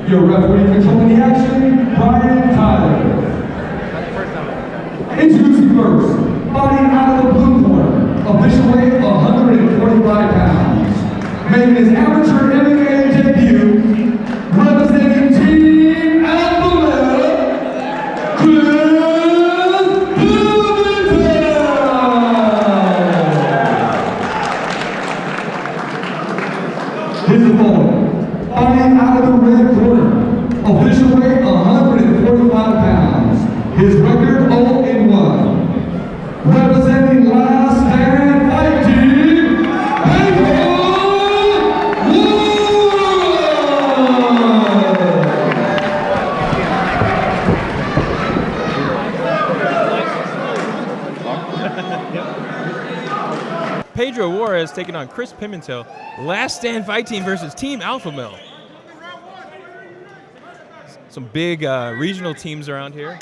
Your referee controlling the action, Brian Tyler. Introducing first, fighting out of the blue corner, official weight 145 pounds. Making his amateur MMA debut, representing Team Alpha Male, Cris Pimentel. His opponent, fighting out of the red corner, official weight 145 pounds. His record 0-1. Representing Last Stand Fight Team, Pedro Juarez. Pedro Juarez taking on Cris Pimentel. Last Stand Fight Team versus Team Alpha Male. Some big regional teams around here.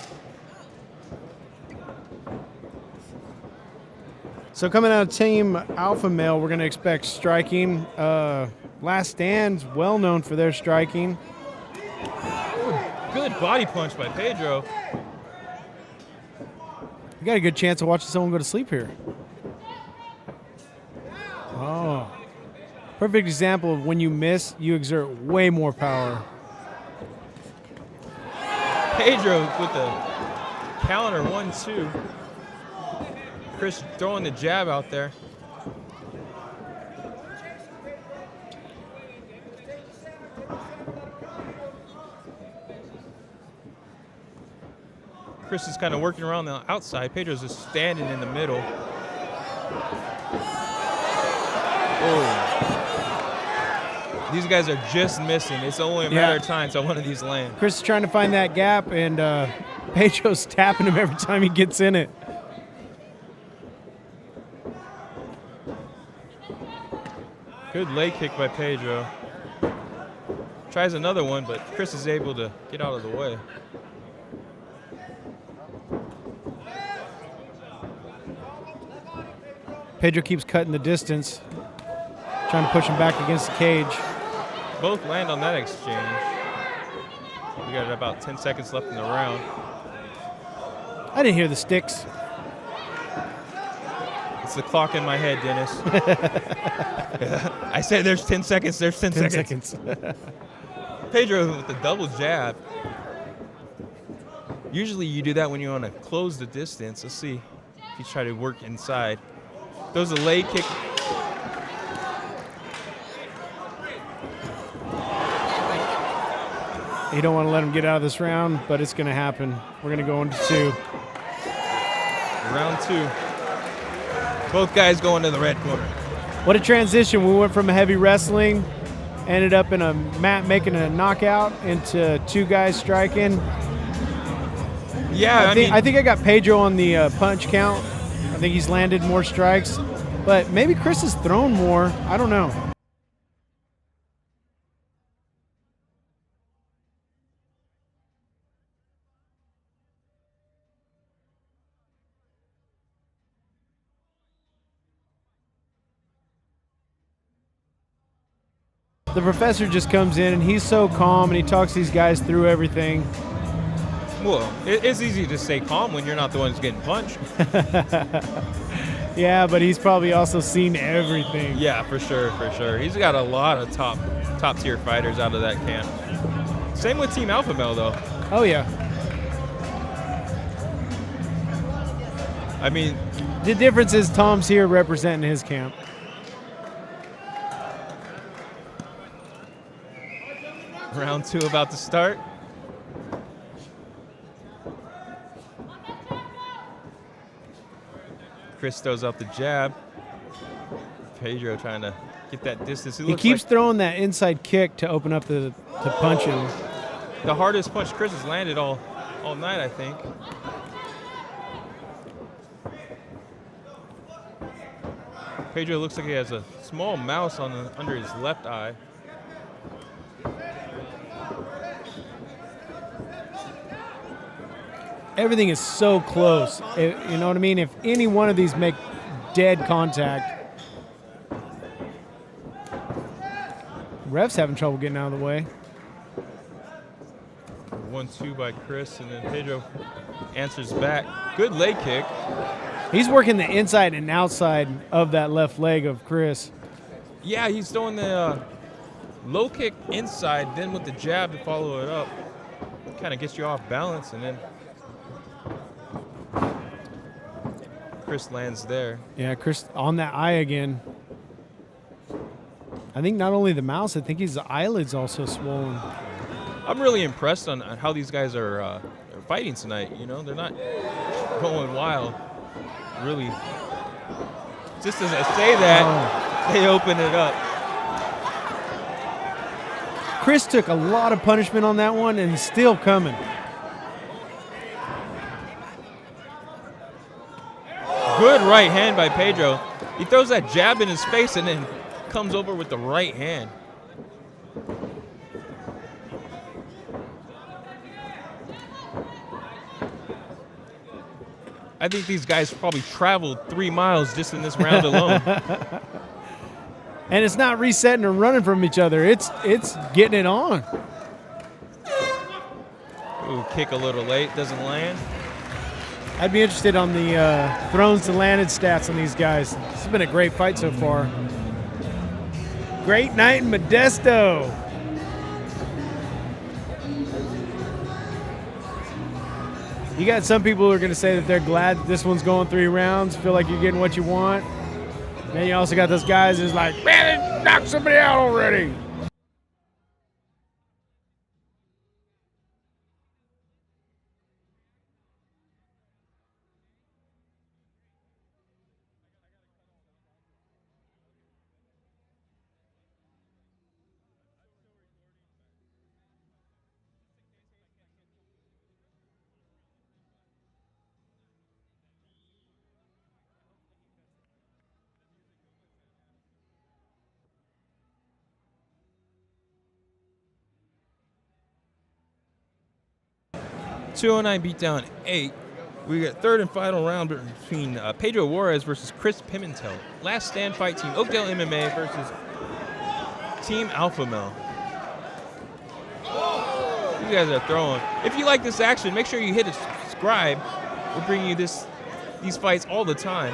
So coming out of Team Alpha Male, we're going to expect striking. Last Stand's well known for their striking. Good body punch by Pedro. You got a good chance of watching someone go to sleep here. Oh, perfect example of when you miss, you exert way more power. Pedro with the counter 1-2. Cris throwing the jab out there. Cris is kind of working around the outside. Pedro's just standing in the middle. Oh. These guys are just missing. It's only a matter of time till one of these land. Cris is trying to find that gap, and Pedro's tapping him every time he gets in it. Good leg kick by Pedro. Tries another one, but Cris is able to get out of the way. Pedro keeps cutting the distance, trying to push him back against the cage. Both land on that exchange. We got about 10 seconds left in the round. I didn't hear the sticks. It's the clock in my head, Dennis. I said there's 10 seconds, there's 10 seconds. Pedro with the double jab. Usually you do that when you want to close the distance. Let's see if you try to work inside. Throws a leg kick. You don't want to let him get out of this round, but it's going to happen. We're going to go into 2. Round 2. Both guys going to the red corner. What a transition. We went from a heavy wrestling, ended up in a mat making a knockout, into 2 guys striking. Yeah, I think I got Pedro on the punch count. I think he's landed more strikes, but maybe Cris has thrown more. I don't know. The professor just comes in and he's so calm and he talks these guys through everything. Well, it's easy to stay calm when you're not the one who's getting punched. Yeah, but he's probably also seen everything. Yeah, for sure, for sure. He's got a lot of top tier fighters out of that camp. Same with Team Alpha Male, though. Oh, yeah. I mean, the difference is Tom's here representing his camp. Round 2 about to start. Cris throws out the jab. Pedro trying to get that distance. He keeps throwing that inside kick to open up to punch him. The hardest punch Cris has landed all night, I think. Pedro looks like he has a small mouse under his left eye. Everything is so close. You know what I mean? If any one of these make dead contact, ref's having trouble getting out of the way. 1-2 by Cris, and then Pedro answers back. Good leg kick. He's working the inside and outside of that left leg of Cris. Yeah, he's throwing the low kick inside, then with the jab to follow it up. Kind of gets you off balance, and then Cris lands there. Yeah, Cris on that eye again. I think not only the mouse, I think his eyelid's also swollen. I'm really impressed on how these guys are fighting tonight. You know, they're not going wild. Really, just as I say that, they open it up. Cris took a lot of punishment on that one and still coming. Good right hand by Pedro. He throws that jab in his face and then comes over with the right hand. I think these guys probably traveled 3 miles just in this round alone. And it's not resetting or running from each other. It's getting it on. Ooh, kick a little late, doesn't land. I'd be interested on the throws to landed stats on these guys. This has been a great fight so far. Great night in Modesto. You got some people who are going to say that they're glad that this one's going 3 rounds, feel like you're getting what you want. Then you also got those guys who's like, man, knock somebody out already. .209 Beatdown 8. We got third and final round between Pedro Juarez versus Cris Pimentel. Last stand fight, Team Oakdale MMA versus Team Alpha Male. These guys are throwing. If you like this action, make sure you hit subscribe. We'll bring you these fights all the time.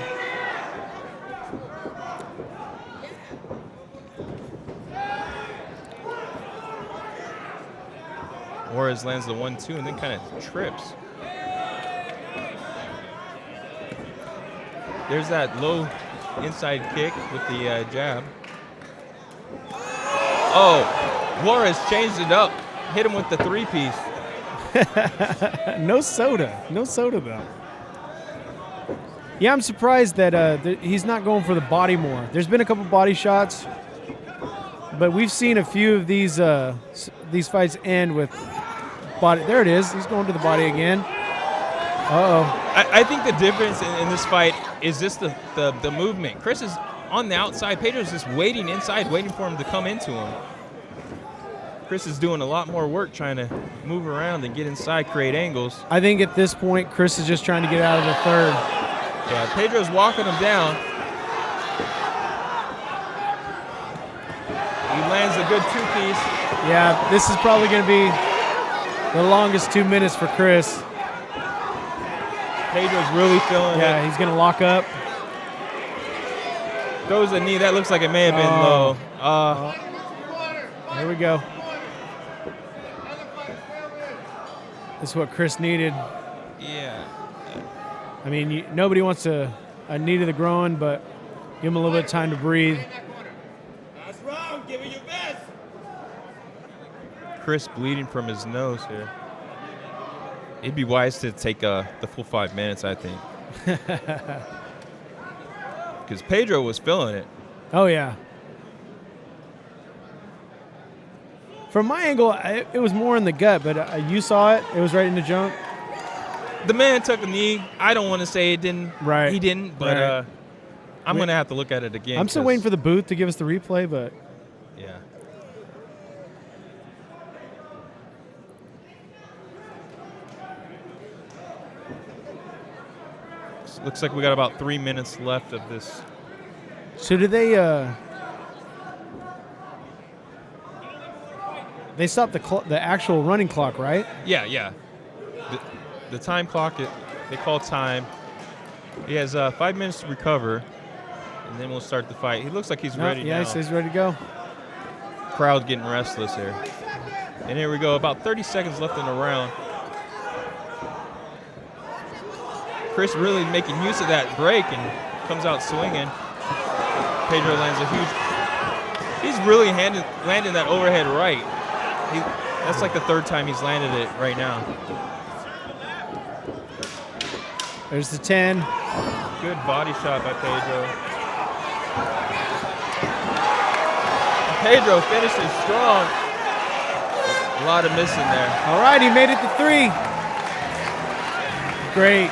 Juarez lands the 1-2 and then kind of trips. There's that low inside kick with the jab. Oh, Juarez changed it up. Hit him with the 3-piece. No soda. No soda, though. Yeah, I'm surprised that he's not going for the body more. There's been a couple body shots, but we've seen a few of these fights end with body. There it is. He's going to the body again. Uh-oh. I think the difference in this fight is just the movement. Cris is on the outside. Pedro's just waiting inside, waiting for him to come into him. Cris is doing a lot more work trying to move around and get inside, create angles. I think at this point, Cris is just trying to get out of the third. Yeah, Pedro's walking him down. He lands a good 2-piece. Yeah, this is probably going to be the longest 2 minutes for Cris. Pedro's really feeling it. Yeah, he's going to lock up. Throws a knee. That looks like it may have been low. Here we go. This is what Cris needed. Yeah. I mean, nobody wants a knee to the groin, but give him a little bit of time to breathe. That's wrong. Give it your best. Cris bleeding from his nose here. It'd be wise to take the full 5 minutes, I think. Because Pedro was feeling it. Oh, yeah. From my angle, it was more in the gut, but you saw it. It was right in the junk. The man took a knee. I don't want to say it didn't. Right. He didn't, but Right. I'm going to have to look at it again. I'm still waiting for the booth to give us the replay, but Yeah. Looks like we got about 3 minutes left of this. so do they They stopped the actual running clock, right? Yeah, yeah. The time clock, they call time. He has 5 minutes to recover, and then we'll start the fight. He looks like he's ready now. Yeah, he says he's ready to go. Crowd getting restless here. And here we go, about 30 seconds left in the round. Cris really making use of that break and comes out swinging. Pedro lands a huge, he's really landing that overhead right. That's like the 3rd time he's landed it right now. There's the 10. Good body shot by Pedro. Pedro finishes strong. A lot of missing there. All right, he made it to 3. Great.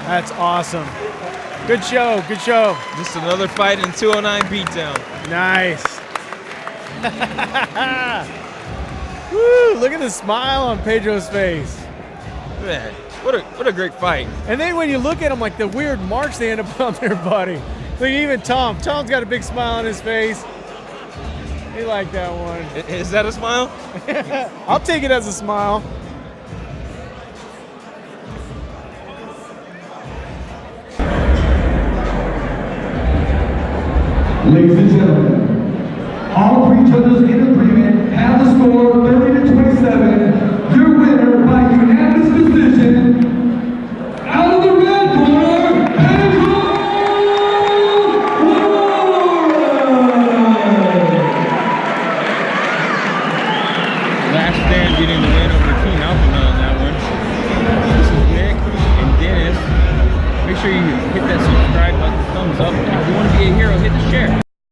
That's awesome. Good show, good show. Just another fight in 209 beatdown. Nice. Woo, look at the smile on Pedro's face. Man, what a great fight. And then when you look at them, like the weird marks they end up on their body. Look, even Tom's got a big smile on his face. He liked that one. Is that a smile? I'll take it as a smile.